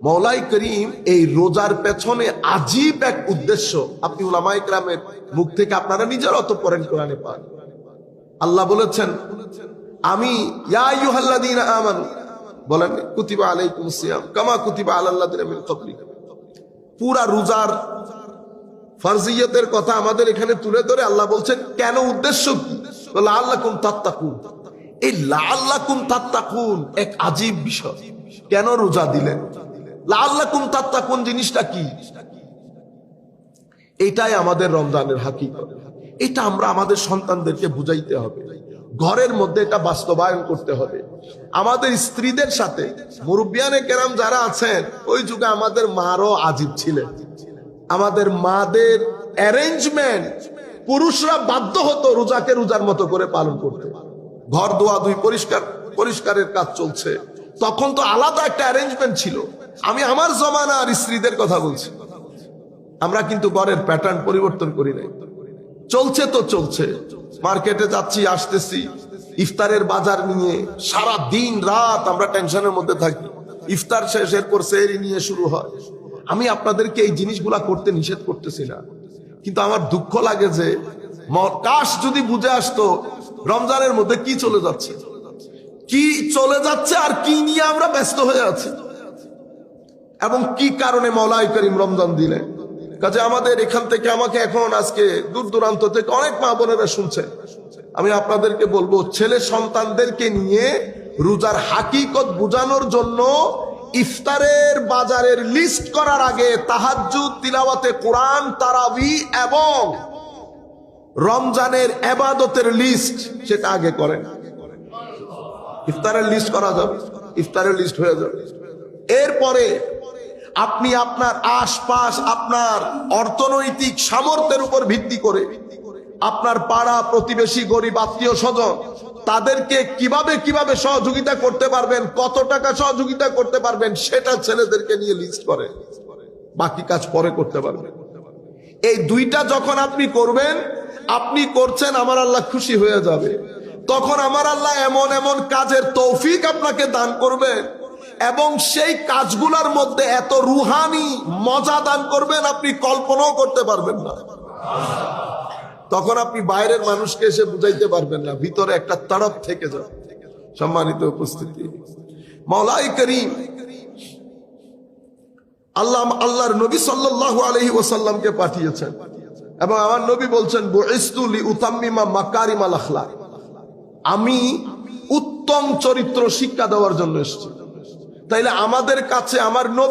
মওলাই করিম এই রোজার পেছনে আজীব এক উদ্দেশ্য আপনি উলামায়ে কেরামের মুখ থেকে আপনারা নিজেরা অত পড়েন কোরআনে পান। আল্লাহ বলেছেন, আমি ইয়া আইয়ুহাল্লাযীনা আমানু, বলেন কুতিবা আলাইকুমুস সিয়াম কামা কুতিবা আলাল লাযীনা মিন ক্বাবলিকুম। পুরা রোজার ফরজিয়তের কথা আমাদের এখানে তুলে ধরে আল্লাহ বলছেন কেন, উদ্দেশ্য কি? লাআল্লাকুম তাত্তাকুন। এই লাআল্লাকুম তাত্তাকুন এক আজীব বিষয়। কেন রোজা দিলেন? লাআল্লাকুম তাত্তাকুন জিনিসটা কি? এটাই আমাদের রমজানের হাকিকত। এটা আমরা আমাদের সন্তানদেরকে বুঝাইতে হবে, ঘরের মধ্যে এটা বাস্তবায়ন করতে হবে। আমাদের স্ত্রীদের সাথে মুরব্বিয়ানে কেরাম যারা আছেন, ওই যুগে আমাদের মারও আজীব ছিলেন। আমাদের মাদের অ্যারেঞ্জমেন্ট, পুরুষরা বাধ্য হতো রোজাকে রোজার মতো করে পালন করতে। ঘর দোয়া দুই পরিষ্কারের কাজ চলছে, তখন তো আলাদা একটা অ্যারেঞ্জমেন্ট ছিল। আমি আমার জমানার স্ত্রীদের কথা বলছি। আমরা কিন্তু ঘরের প্যাটার্ন পরিবর্তন করি নাই। চলছে তো চলছে, মার্কেটে যাচ্ছি আসতেছি, ইফতারের বাজার নিয়ে সারা দিন রাত আমরা টেনশনের মধ্যে থাকি। ইফতার শেষ, এরপর সেহরি নিয়ে শুরু হয়। আমি আপনাদেরকে এই জিনিসগুলা করতে নিষেধ করতেছি না, কিন্তু আমার দুঃখ লাগে যে কাশ যদি বুঝে আসতো রমজানের মধ্যে কি চলে যাচ্ছে, আর কি নিয়ে আমরা ব্যস্ত হয়ে আছি, এবং কি কারণে মওলাই করিম রমজান দিলেন। কাজে আমাদের এখান থেকে আমাকে এখন আজকে দূর দূরান্ত থেকে অনেক মা বোনেরা শুনছে, আমি আপনাদেরকে বলবো, ছেলে সন্তানদেরকে নিয়ে রোজার হাকিকত বোঝানোর জন্য ইফতারের বাজারের লিস্ট করার আগে তাহাজ্জুদ, তিলাওয়াতে কোরআন, তারাবি এবং রমজানের ইবাদতের লিস্ট সেটা আগে করেন। ইফতারের লিস্ট করা যাবে, ইফতারের লিস্ট হয়ে যাবে। এরপরে আপনি আপনার আশপাশ, আপনার অর্থনৈতিক সামর্থ্যের উপর ভিত্তি করে আপনার পাড়া প্রতিবেশী, গরিব আত্মীয় স্বজন, তাদেরকে কিভাবে সহযোগিতা করতে পারবেন, কত টাকা সহযোগিতা করতে পারবেন, সেটা ছেলেদেরকে নিয়ে লিস্ট করে, বাকি কাজ পরে করতে পারবেন। এই দুইটা যখন আপনি করবেন, আপনি করছেন, আমার আল্লাহ খুশি হয়ে যাবে। তখন আমার আল্লাহ এমন এমন কাজের তৌফিক আপনাকে দান করবেন, এবং সেই কাজগুলোর মধ্যে এত রুহানি মজা দান করবেন আপনি কল্পনাও করতে পারবেন না। তখন আপনি বাইরের মানুষকে এসে বুঝাইতে পারবেন না, ভিতরে একটা তড়প থেকে যাবে। সম্মানিত উপস্থিতি, মওলাই করিম আল্লাহর নবী সাল্লাল্লাহু আলাইহি ওয়াসাল্লামকে পাঠিয়েছেন, এবং আমার নবী বলছেন, বুইসতু লিউতাম্মিমা মাকারিমাল আখলাক, আমি উত্তম চরিত্র শিক্ষা দেওয়ার জন্য এসেছি। তাইলে আমাদের কাছে আমার নবী